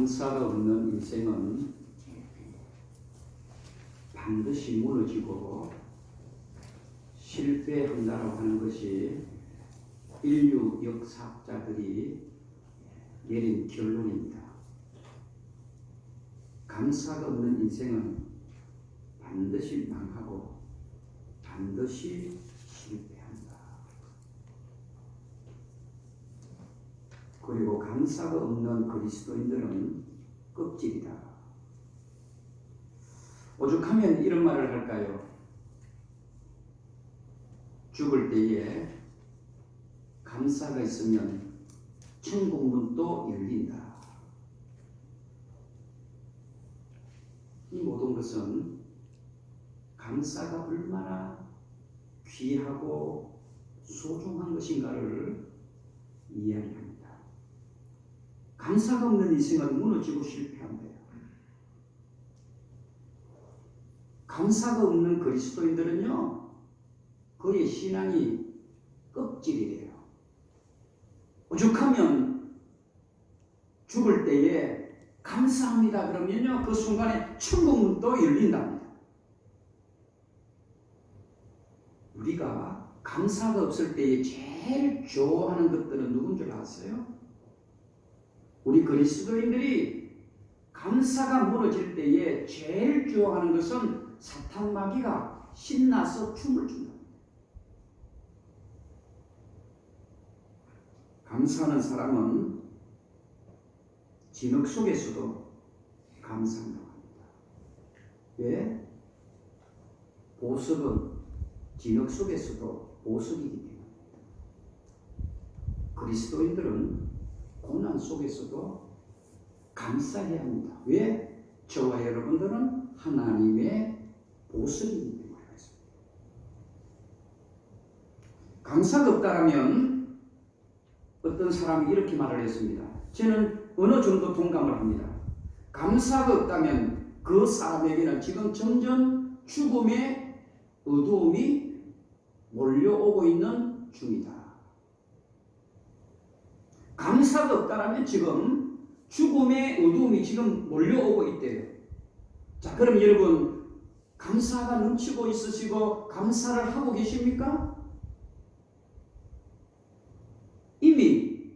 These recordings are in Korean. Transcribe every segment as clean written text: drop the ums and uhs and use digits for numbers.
감사가 없는 인생은 반드시 무너지고 실패한다라고 하는 것이 인류 역사학자들이 내린 결론입니다. 감사가 없는 인생은 반드시 망하고 반드시 실패한다. 그리고 감사가 없는 그리스도인들은 껍질이다. 오죽하면 이런 말을 할까요? 죽을 때에 감사가 있으면 천국 문도 열린다. 이 모든 것은 감사가 얼마나 귀하고 소중한 것인가를 이야기합니다. 감사가 없는 인생은 무너지고 실패한대요. 감사가 없는 그리스도인들은요, 그의 신앙이 껍질이래요. 오죽하면 죽을 때에 감사합니다 그러면요, 그 순간에 천국 문도 열린답니다. 우리가 감사가 없을 때에 제일 좋아하는 것들은 누군 줄 아세요? 우리 그리스도인들이 감사가 무너질 때에 제일 좋아하는 것은 사탄 마귀가 신나서 춤을 춘다. 감사하는 사람은 진흙 속에서도 감사한다고 합니다. 왜? 보석은 진흙 속에서도 보석이기 때문입니다. 그리스도인들은 고난 속에서도 감사해야 합니다. 왜? 저와 여러분들은 하나님의 보석이기 때문에 그렇습니다. 감사가 없다면 어떤 사람이 이렇게 말을 했습니다. 저는 어느 정도 동감을 합니다. 감사가 없다면 그 사람에게는 지금 점점 죽음의 어두움이 몰려오고 있는 중이다. 감사가 없다면 지금 죽음의 어두움이 지금 몰려오고 있대요. 자, 그럼 여러분 감사가 넘치고 있으시고 감사를 하고 계십니까? 이미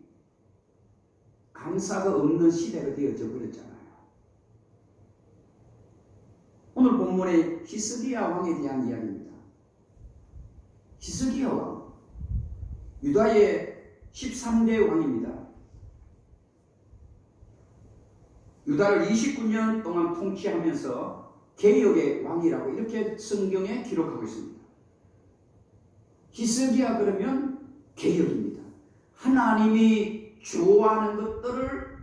감사가 없는 시대가 되어져 버렸잖아요. 오늘 본문의 히스기야 왕에 대한 이야기입니다. 히스기야 왕, 유다의 13대 왕입니다. 유다를 29년 동안 통치하면서 개혁의 왕이라고 이렇게 성경에 기록하고 있습니다. 히스기야 그러면 개혁입니다. 하나님이 좋아하는 것들을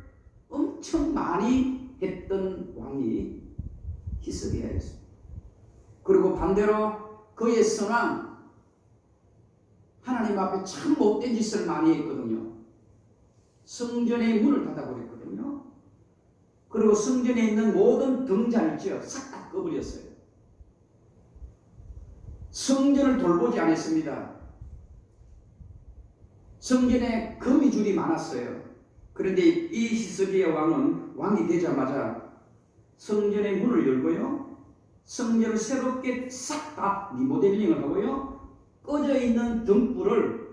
엄청 많이 했던 왕이 히스기야였습니다. 그리고 반대로 그의 선왕, 하나님 앞에 참 못된 짓을 많이 했거든요. 성전의 문을 닫아버렸거든요. 그리고 성전에 있는 모든 등잔이죠, 싹 다 꺼버렸어요. 성전을 돌보지 않았습니다. 성전에 거미줄이 많았어요. 그런데 이 히스기야 왕은 왕이 되자마자 성전의 문을 열고요, 성전을 새롭게 싹 다 리모델링을 하고요, 꺼져 있는 등불을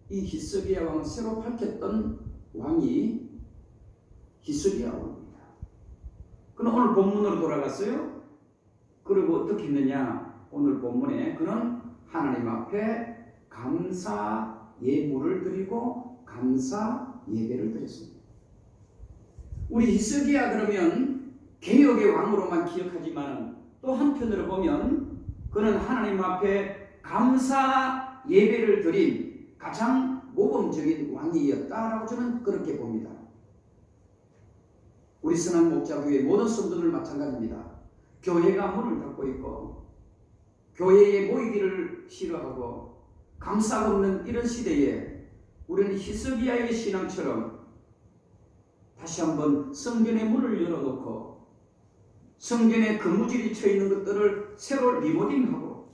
이 히스기야 왕은 새로 밝혔던 왕이 히스기야 왕입니다. 그럼 오늘 본문으로 돌아갔어요. 그리고 어떻게 했느냐? 오늘 본문에 그는 하나님 앞에 감사 예물을 드리고 감사 예배를 드렸습니다. 우리 히스기야 그러면 개혁의 왕으로만 기억하지만 또 한편으로 보면 그는 하나님 앞에 감사 예배를 드린 가장 모범적인 왕이었다라고 저는 그렇게 봅니다. 우리 선한 목자교회 모든 성도들 마찬가지입니다. 교회가 문을 닫고 있고 교회에 모이기를 싫어하고 감사가 없는 이런 시대에 우리는 히스기야의 신앙처럼 다시 한번 성전의 문을 열어놓고 성전에 거무줄이 쳐 있는 것들을 새로 리모델링하고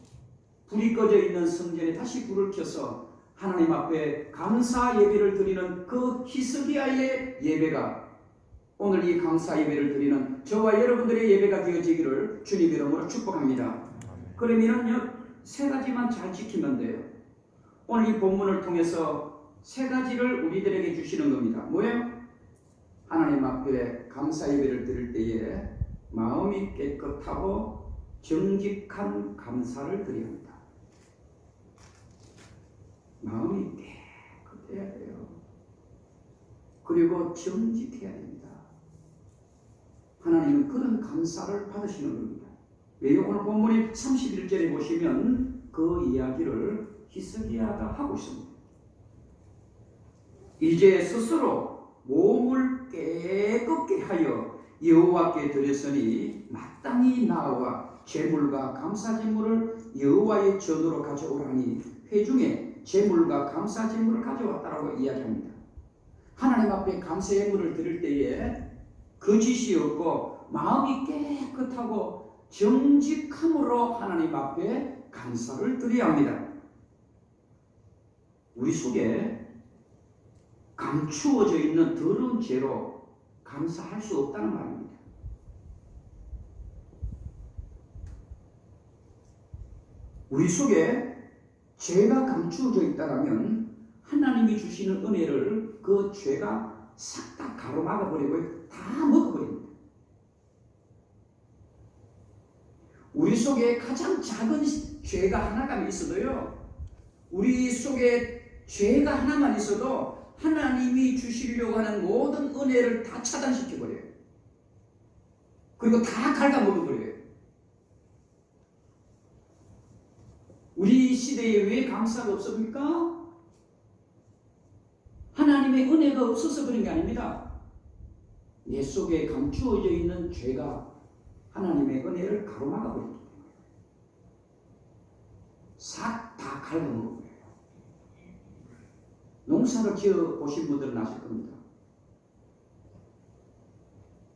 불이 꺼져 있는 성전에 다시 불을 켜서 하나님 앞에 감사 예배를 드리는 그 히스기야의 예배가 오늘 이 강사 예배를 드리는 저와 여러분들의 예배가 되어지기를 주님 이름으로 축복합니다. 그러면은요, 세 가지만 잘 지키면 돼요. 오늘 이 본문을 통해서 세 가지를 우리들에게 주시는 겁니다. 뭐예요? 하나님 앞에 감사 예배를 드릴 때에 마음이 깨끗하고 정직한 감사를 드려야 합니다. 마음이 깨끗해야 돼요. 그리고 정직해야 됩니다. 하나님은 그런 감사를 받으시는 겁니다. 왜요? 오늘 본문이 31절에 보시면 그 이야기를 히스기야가 하고 있습니다. 이제 스스로 몸을 깨끗게 하여 여호와께 드렸으니 마땅히 나와 제물과 감사제물을 여호와의 전으로 가져오라니 회중에 제물과 감사제물을 가져왔다라고 이야기합니다. 하나님 앞에 감사제물을 드릴 때에 거짓이 없고 마음이 깨끗하고 정직함으로 하나님 앞에 감사를 드려야 합니다. 우리 속에 감추어져 있는 더러운 죄로 감사할 수 없다는 말입니다. 우리 속에 죄가 감추어져 있다면 하나님이 주시는 은혜를 그 죄가 싹 다 가로막아 버리고 다 먹어버립니다. 우리 속에 가장 작은 죄가 하나가 있어도요, 우리 속에 죄가 하나만 있어도 하나님이 주시려고 하는 모든 은혜를 다 차단시켜버려요. 그리고 다 갉아먹어버려요. 우리 시대에 왜 감사가 없습니까? 하나님의 은혜가 없어서 그런 게 아닙니다. 내 속에 감추어져 있는 죄가 하나님의 은혜를 가로막아 버렸기 때문에 싹 다 갉아먹어버려요. 농사를 지어 보신 분들은 아실 겁니다.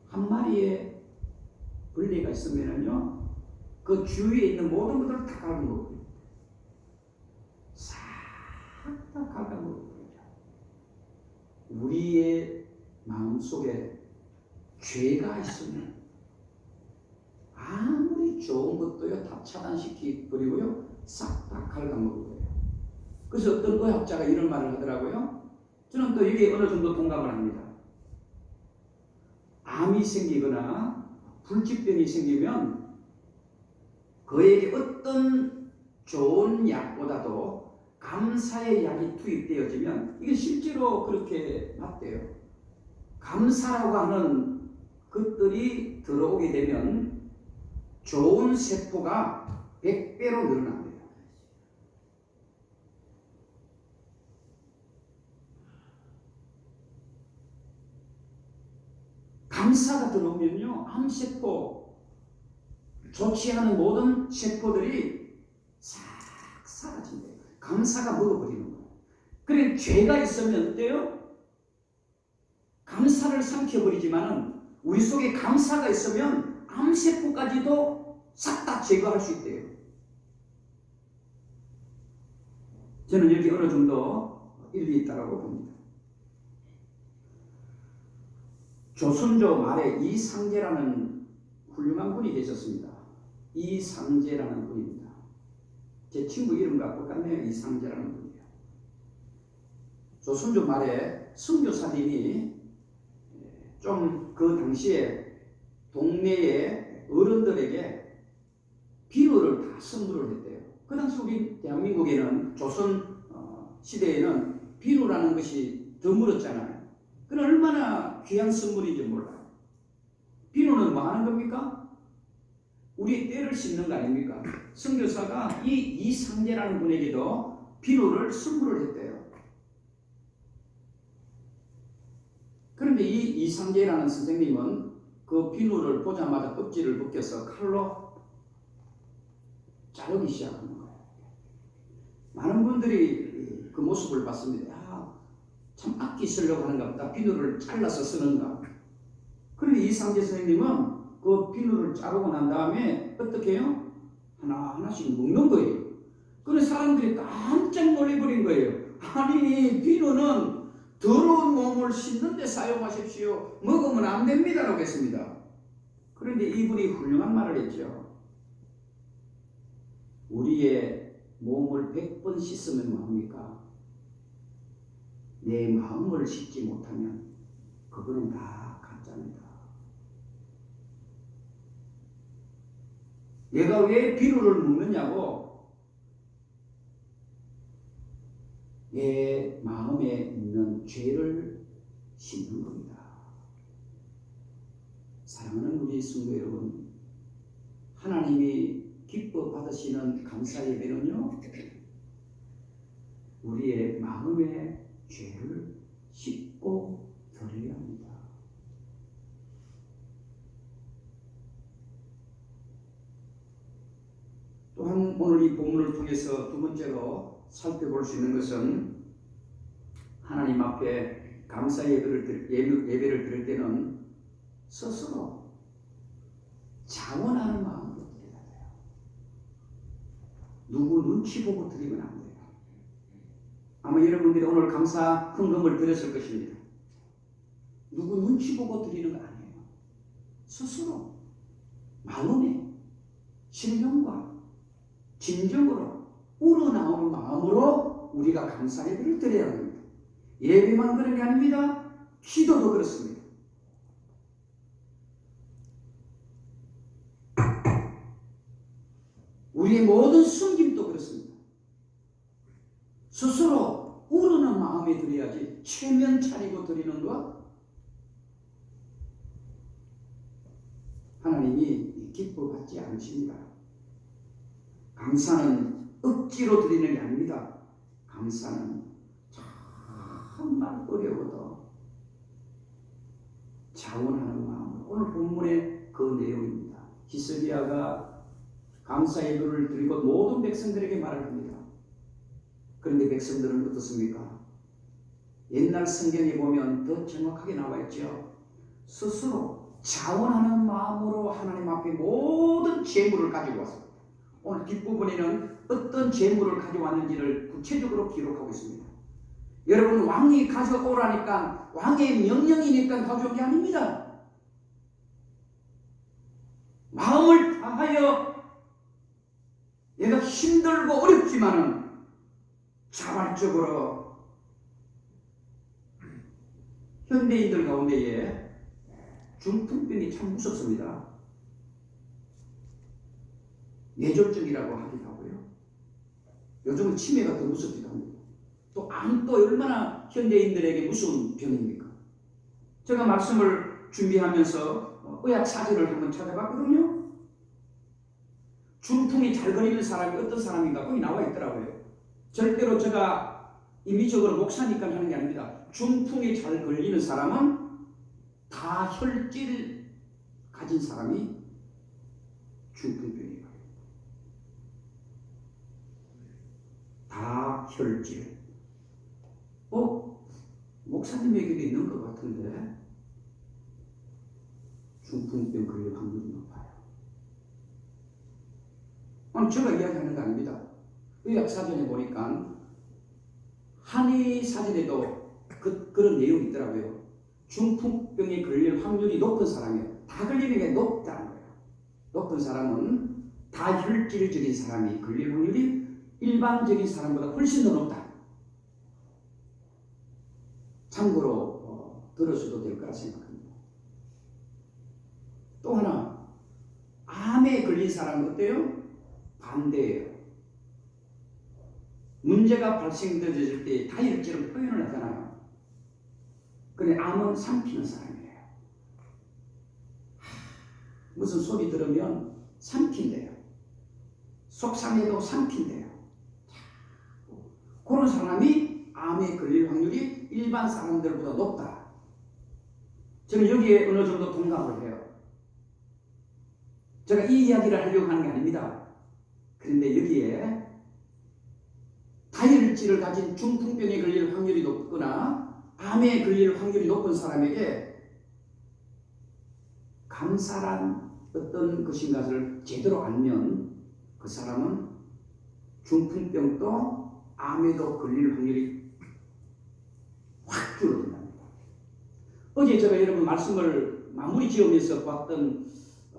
한 마리의 벌레가 있으면요, 그 주위에 있는 모든 것들을 다 갉아먹어버려요. 싹 다 갉아먹어버려요. 우리의 마음속에 죄가 있으면 아무리 좋은 것도요 다 차단시키버리고요 싹 다 갉아먹어버려요. 그래서 어떤 의학자가 이런 말을 하더라고요. 저는 또 여기에 어느 정도 동감을 합니다. 암이 생기거나 불치병이 생기면 그에게 어떤 좋은 약보다도 감사의 약이 투입되어지면 이게 실제로 그렇게 맞대요. 감사라고 하는 것들이 들어오게 되면 좋은 세포가 100배로 늘어납니다. 감사가 들어오면요, 암세포, 좋지 않은 모든 세포들이 싹 사라진대요. 감사가 먹어버리는 거예요. 그래, 죄가 있으면 어때요? 감사를 삼켜버리지만은 우리 속에 감사가 있으면 암세포까지도 싹 다 제거할 수 있대요. 저는 여기 어느 정도 일리 있다고 봅니다. 조선조 말에 이상제라는 훌륭한 분이 계셨습니다. 이상제라는 분입니다. 제 친구 이름과 똑같네요. 이상제라는 분이에요. 조선조 말에 선교사님이 좀 그 당시에 동네의 어른들에게 비누를 다 선물을 했대요. 그 당시 우리 대한민국에는 조선 시대에는 비누라는 것이 드물었잖아요. 그건 얼마나 귀한 선물인지 몰라요. 비누는 뭐 하는 겁니까? 우리의 때를 씻는 거 아닙니까? 선교사가 이 이상제라는 분에게도 비누를 선물을 했대요. 그런데 이 이상제라는 선생님은 그 비누를 보자마자 껍질을 벗겨서 칼로 자르기 시작하는 거예요. 많은 분들이 그 모습을 봤습니다. 참 아끼 쓰려고 하는가 보다. 비누를 잘라서 쓰는가. 그런데 이상제 선생님은 그 비누를 자르고 난 다음에 어떻게 해요? 하나하나씩 먹는 거예요. 그래서 사람들이 깜짝 놀래버린 거예요. 아니, 비누는 더러운 몸을 씻는 데 사용하십시오. 먹으면 안 됩니다라고 했습니다. 그런데 이분이 훌륭한 말을 했죠. 우리의 몸을 100번 씻으면 뭐합니까? 내 마음을 씻지 못하면 그거는 다 가짜입니다. 내가 왜 비누를 먹느냐고? 내 마음에 있는 죄를 씻는 겁니다. 사랑하는 우리 성도 여러분, 하나님이 기뻐 받으시는 감사 예배는요, 우리의 마음의 죄를 씻고 드려야 합니다. 또한 오늘 이 본문을 통해서 두 번째로 살펴볼 수 있는 것은 하나님 앞에 감사 예배를 드릴 때는 스스로 자원하는 마음으로 드려야 돼요. 누구 눈치 보고 드리면 안 돼요. 아마 여러분들이 오늘 감사 헌금을 드렸을 것입니다. 누구 눈치 보고 드리는 거 아니에요. 스스로 마음의 신령과 진정으로 우러나오는 마음으로 우리가 감사 예배를 드려야 합니다. 예배만 그런 게 아닙니다. 기도도 그렇습니다. 우리의 모든 숨김도 그렇습니다. 스스로 우러난 마음에 드려야지 체면 차리고 드리는 것 하나님이 기뻐받지 않으십니다. 감사는 억지로 드리는 게 아닙니다. 감사는 정말 어려워도 자원하는 마음으로. 오늘 본문의 그 내용입니다. 히스기야가 감사 예배를 드리고 모든 백성들에게 말을 합니다. 그런데 백성들은 어떻습니까? 옛날 성경에 보면 더 정확하게 나와 있죠. 스스로 자원하는 마음으로 하나님 앞에 모든 재물을 가지고 왔습니다. 오늘 뒷부분에는 어떤 재물을 가져왔는지를 구체적으로 기록하고 있습니다. 여러분, 왕이 가져오라니까 왕의 명령이니까 가져온 게 아닙니다. 마음을 다하여 얘가 힘들고 어렵지만은 자발적으로 현대인들 가운데에 중풍병이 참 무섭습니다. 뇌졸중이라고 하기도 하고요. 요즘은 치매가 더 무섭기도 합니다. 또 암도 얼마나 현대인들에게 무서운 병입니까? 제가 말씀을 준비하면서 의학 사전을 한번 찾아봤거든요. 중풍이 잘 걸리는 사람이 어떤 사람인가 거기 나와 있더라고요. 절대로 제가 임의적으로 목사니까 하는 게 아닙니다. 중풍이 잘 걸리는 사람은 다 혈질 가진 사람이 중풍병이에요. 다 혈질. 목사님에게도 있는 것 같은데 중풍병 걸릴 확률이 높아요. 아니, 제가 이야기하는 거 아닙니다. 의학사전에 보니까 한의사전에도 그런 내용이 있더라고요. 중풍병에 걸릴 확률이 높은 사람이에요. 다 걸리는 게 높다는 거예요. 높은 사람은 다 혈질적인 사람이 걸릴 확률이 일반적인 사람보다 훨씬 더 높다. 참고로 들으셔도 될 거라 생각합니다. 또 하나, 암에 걸린 사람은 어때요? 반대예요. 문제가 발생되었을 때 다혈질은 표현을 하잖아요. 그런데 암은 삼키는 사람이에요. 무슨 소리 들으면 삼킨대요. 속상해도 삼킨대요. 그런 사람이 암에 걸릴 확률이 일반 사람들보다 높다. 저는 여기에 어느 정도 동감을 해요. 제가 이 이야기를 하려고 하는 게 아닙니다. 그런데 여기에 다혈질을 가진 중풍병에 걸릴 확률이 높거나 암에 걸릴 확률이 높은 사람에게 감사란 어떤 것인가를 제대로 알면 그 사람은 중풍병도 암에도 걸릴 확률이 확 줄어듭니다. 어제 제가 여러분 말씀을 마무리 지으면서 봤던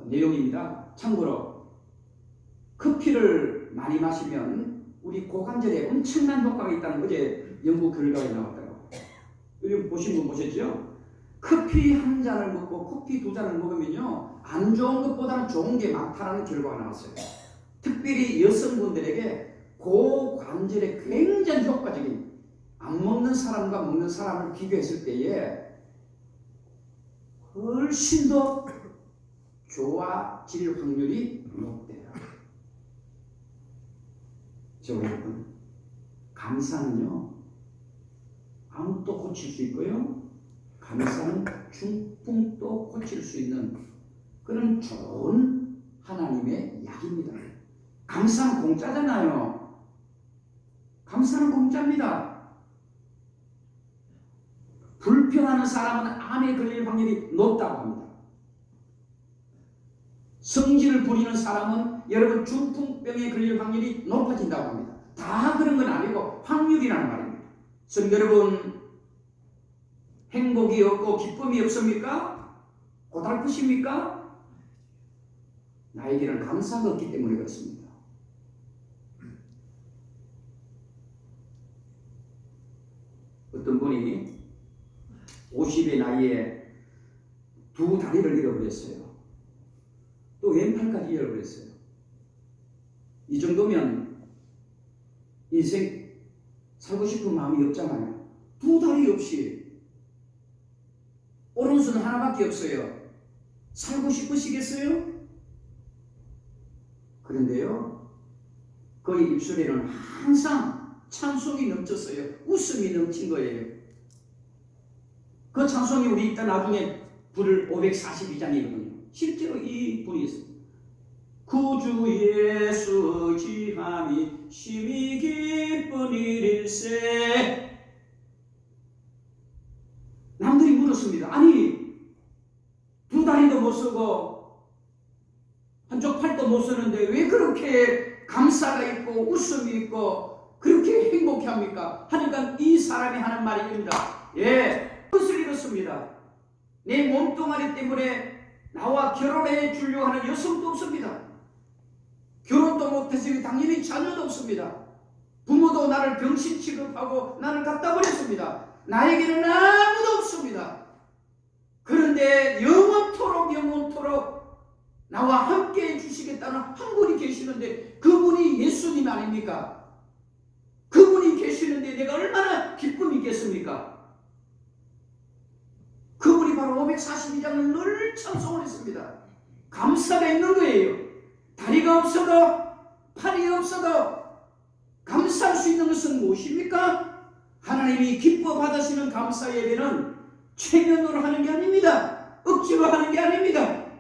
내용입니다. 참고로 커피를 많이 마시면 우리 고관절에 엄청난 효과가 있다는 어제 연구 결과가 나왔더라고요. 여러분 보신 분 보셨죠? 커피 한 잔을 먹고 커피 두 잔을 먹으면요 안 좋은 것보다는 좋은 게 많다는 결과가 나왔어요. 특별히 여성분들에게 고관절에 굉장히 효과적인, 안 먹는 사람과 먹는 사람을 비교했을 때에 훨씬 더 좋아질 확률이 높대요. 저 여러분, 감사는요 암도 고칠 수 있고요, 감사는 중풍도 고칠 수 있는 그런 좋은 하나님의 약입니다. 감사는 공짜잖아요. 감사는 공짜입니다. 불평하는 사람은 암에 걸릴 확률이 높다고 합니다. 성질을 부리는 사람은 여러분 중풍병에 걸릴 확률이 높아진다고 합니다. 다 그런 건 아니고 확률이라는 말입니다. 성도 여러분, 행복이 없고 기쁨이 없습니까? 고달프십니까? 나에게는 감사가 없기 때문에 그렇습니다. 어떤 분이 50의 나이에 두 다리를 잃어버렸어요. 또 왼팔까지 잃어버렸어요. 이 정도면 인생 살고 싶은 마음이 없잖아요. 두 다리 없이 오른손 하나밖에 없어요. 살고 싶으시겠어요? 그런데요, 그의 입술에는 항상 찬송이 넘쳤어요. 웃음이 넘친 거예요. 그 찬송이 우리 이따 나중에 부를 542장이거든요. 실제로 이 분이 있어요. 구주 예수 지함이 심히 기쁜 일일세. 남들이 물었습니다. 아니, 두 다리도 못 쓰고 한쪽 팔도 못 쓰는데 왜 그렇게 감사가 있고 웃음이 있고 그렇게 행복해 합니까? 하니까 이 사람이 하는 말입니다. 예, 뜻을 잃었습니다. 내 몸뚱아리 때문에 나와 결혼해 주려고 하는 여성도 없습니다. 결혼도 못했으니 당연히 자녀도 없습니다. 부모도 나를 병신 취급하고 나를 갖다 버렸습니다. 나에게는 아무도 없습니다. 그런데 영원토록 나와 함께 해주시겠다는 한 분이 계시는데 그분이 예수님 아닙니까? 그분이 계시는데 내가 얼마나 기쁨이겠습니까? 그분이 바로 542장을 늘 찬송을 했습니다. 감사가 있는 거예요. 다리가 없어도 팔이 없어도 감사할 수 있는 것은 무엇입니까? 하나님이 기뻐 받으시는 감사 예배는 최면으로 하는 게 아닙니다. 억지로 하는 게 아닙니다.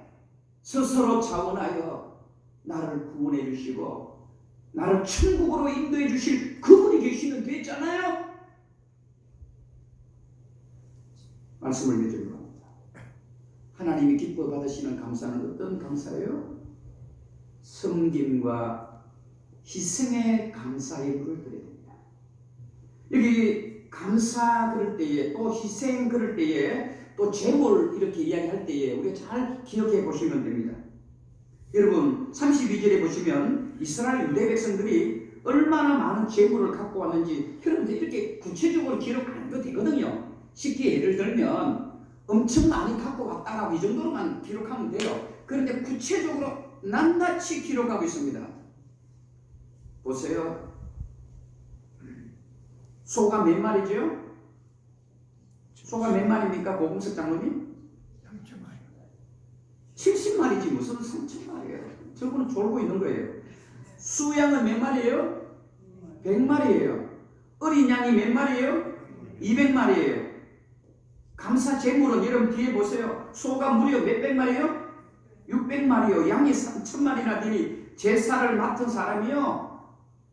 스스로 자원하여 나를 구원해 주시고 나를 천국으로 인도해 주실 그분이 계시면 됐잖아요. 말씀을 맺으려고 합니다. 하나님이 기뻐 받으시는 감사는 어떤 감사예요? 섬김과 희생의 감사 예물을 드려야 됩니다. 여기 감사 그럴 때에 또 희생 그럴 때에 또 재물 이렇게 이야기할 때에 우리가 잘 기억해 보시면 됩니다. 여러분 32절에 보시면 이스라엘 유대 백성들이 얼마나 많은 재물을 갖고 왔는지 여러분들 이렇게 구체적으로 기록 안 해도 되거든요. 쉽게 예를 들면 엄청 많이 갖고 왔다라고 이 정도로만 기록하면 돼요. 그런데 구체적으로 낱낱이 기록하고 있습니다. 보세요. 소가 몇 마리죠? 소가 몇 마리입니까? 고금석 장로님? 70마리지 무슨 3,000마리예요. 저분은 졸고 있는 거예요. 수양은 몇 마리예요? 100마리예요. 어린 양이 몇 마리예요? 200마리예요. 감사 제물은 여러분 뒤에 보세요. 소가 무려 몇백 마리요? 600마리요. 양이 3,000마리나 되니 제사를 맡은 사람이요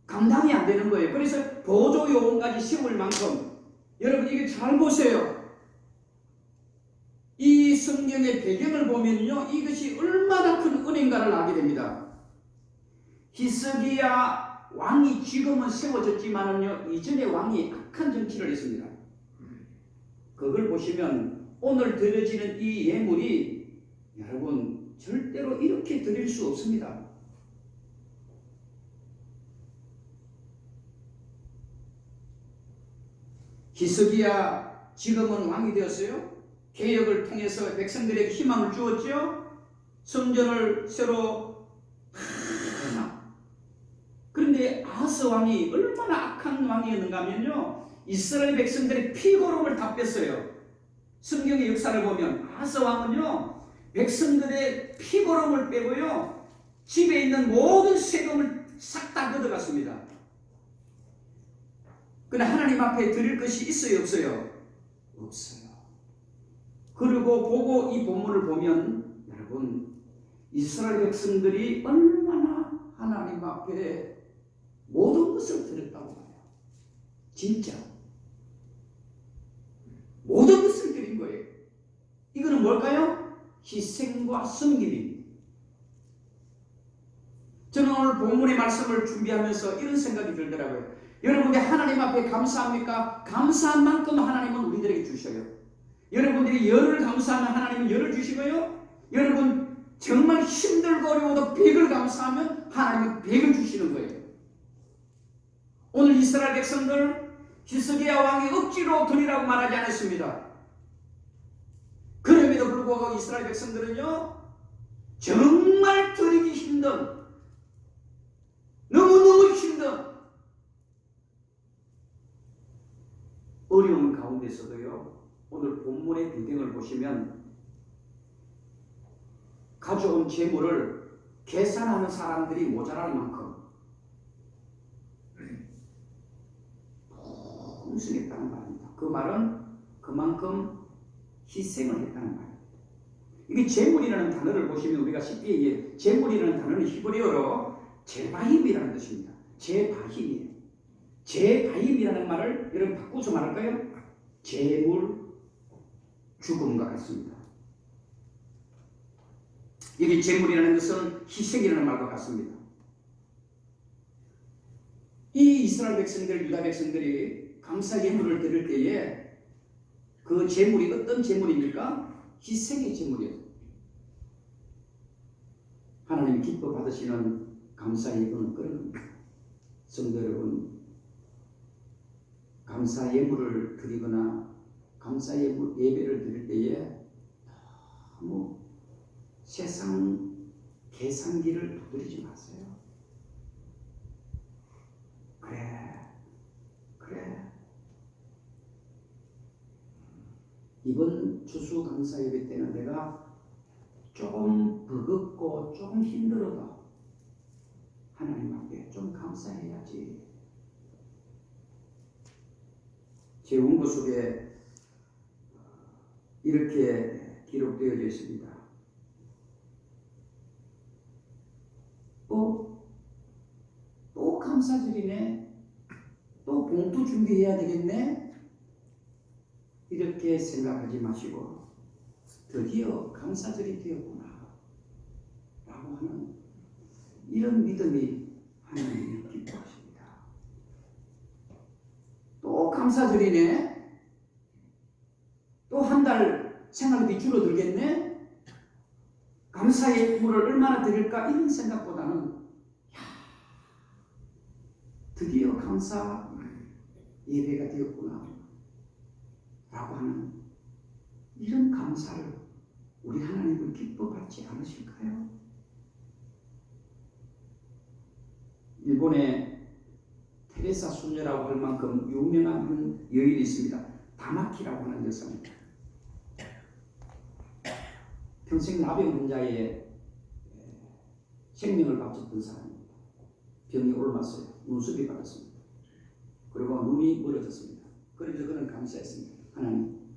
감당이 안 되는 거예요. 그래서 보조요원까지 심을 만큼 여러분 이게 잘 보세요. 이 성경의 배경을 보면요 이것이 얼마나 큰 은혜인가를 알게 됩니다. 히스기야 왕이 지금은 세워졌지만은요 이전에 왕이 악한 정치를 했습니다. 그걸 보시면 오늘 드려지는 이 예물이 여러분 절대로 이렇게 드릴 수 없습니다. 히스기야 지금은 왕이 되었어요. 개혁을 통해서 백성들에게 희망을 주었죠. 성전을 새로 그런데 아하스 왕이 얼마나 악한 왕이었는가 하면요, 이스라엘 백성들의 피고름을 다 뺐어요. 성경의 역사를 보면 아하스 왕은요, 백성들의 피고름을 빼고요, 집에 있는 모든 세금을 싹 다 걷어갔습니다. 그러나 하나님 앞에 드릴 것이 있어요, 없어요? 없어요. 그리고 보고 이 본문을 보면 여러분, 이스라엘 백성들이 얼마나 하나님 앞에 모든 것을 드렸다고 봐요. 진짜 모든 것을 드린 거예요. 이거는 뭘까요? 희생과 섬김입니다. 저는 오늘 본문의 말씀을 준비하면서 이런 생각이 들더라고요. 여러분들 하나님 앞에 감사합니까? 감사한 만큼 하나님은 우리들에게 주셔요. 여러분들이 열을 감사하면 하나님은 열을 주시고요, 여러분 정말 힘들고 어려워도 100을 감사하면 하나님은 100을 주시는 거예요. 오늘 이스라엘 백성들 히스기야 왕이 억지로 드리라고 말하지 않았습니다. 그럼에도 불구하고 이스라엘 백성들은요, 정말 드리기 힘든, 너무너무 힘든 어려운 가운데서도요, 오늘 본문의 배경을 보시면 가져온 재물을 계산하는 사람들이 모자랄 만큼 풍성했다는 말입니다. 그 말은 그만큼 희생을 했다는 말입니다. 이게 재물이라는 단어를 보시면 우리가 쉽게 이해, 재물이라는 단어는 히브리어로 제바힘이라는 뜻입니다. 제바힘이에요. 제바힘이라는 말을 여러분 바꾸서 말할까요? 재물, 죽음과 같습니다. 여기 재물이라는 것은 희생이라는 말과 같습니다. 이 이스라엘 백성들, 유다 백성들이 감사 예물을 드릴 때에 그 재물이 어떤 재물입니까? 희생의 재물이에요. 하나님이 기뻐 받으시는 감사 예물은 그런 겁니다. 성도 여러분, 감사 예물을 드리거나 감사 예배를 드릴 때에 너무 세상 계산기를 두드리지 마세요. 그래. 이번 추수감사 예배 때는 내가 조금 버겁고 조금 힘들어도 하나님 앞에 좀 감사해야지. 제 원고 속에 이렇게 기록되어져 있습니다. 또 감사드리네. 또 봉투 준비해야 되겠네. 이렇게 생각하지 마시고 드디어 감사절이 되었구나 라고 하는 이런 믿음이 하나님이 기뻐하십니다. 또 감사절이네. 또 한 달 생활비 줄어들겠네. 감사의 예물을 얼마나 드릴까 이런 생각보다는 드디어 감사 예배가 되었구나 라고 하는 이런 감사를 우리 하나님은 기뻐받지 않으실까요? 일본의 테레사 수녀라고 할 만큼 유명한 한 여인이 있습니다. 다마키라고 하는 여성입니다. 평생 나병 환자의 생명을 바쳤던 사람입니다. 병이 옮았어요. 눈썹이 받았습니다. 그리고 눈이 멀어졌습니다. 그래서 그는 감사했습니다. 하나님,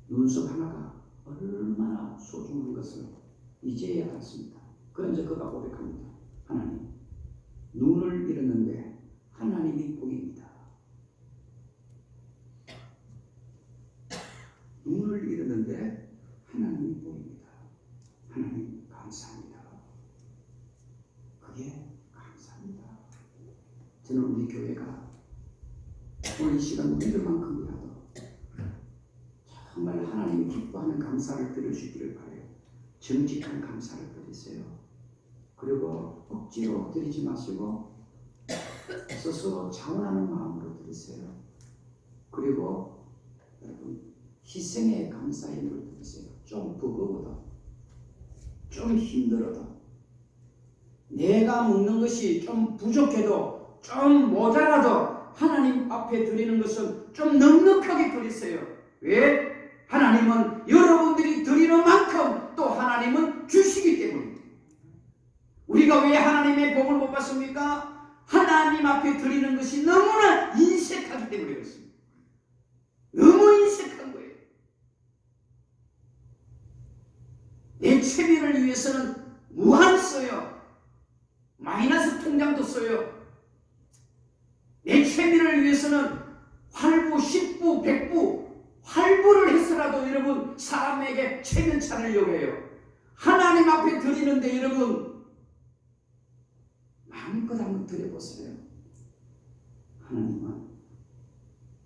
눈썹 하나가 얼마나 소중한 것을 이제야 알았습니다. 그러면서 그가 고백합니다. 하나님, 눈을 잃었는데 하나님이 보입니다. 눈을 잃었는데 하나님이 보입니다. 하나님 감사합니다. 그게 감사합니다. 저는 우리 교회가 오늘 이 시간 우리들만큼이라도 여러분이 기뻐하는 감사를 드릴 수 있기를 바라요. 정직한 감사를 드리세요. 그리고 억지로 드리지 마시고 스스로 자원하는 마음으로 드리세요. 그리고 여러분 희생의 감사의 힘을 드리세요. 좀 버거워도 좀 힘들어도 내가 먹는 것이 좀 부족해도 좀 모자라도 하나님 앞에 드리는 것은 좀 넉넉하게 드리세요. 왜? 하나님은 여러분들이 드리는 만큼 또 하나님은 주시기 때문입니다. 우리가 왜 하나님의 복을 못 받습니까? 하나님 앞에 드리는 것이 너무나 인색하기 때문에 그렇습니다. 너무 인색한 거예요. 내 체면을 위해서는 무한 써요. 마이너스 통장도 써요. 내 체면을 위해서는 활부, 10부, 100부 활부를 해서라도 여러분 사람에게 체면 차리려고 해요. 하나님 앞에 드리는데 여러분 마음껏 한번 드려보세요. 하나님은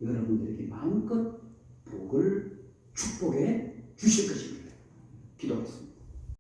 여러분들에게 마음껏 복을 축복해 주실 것입니다. 기도하겠습니다.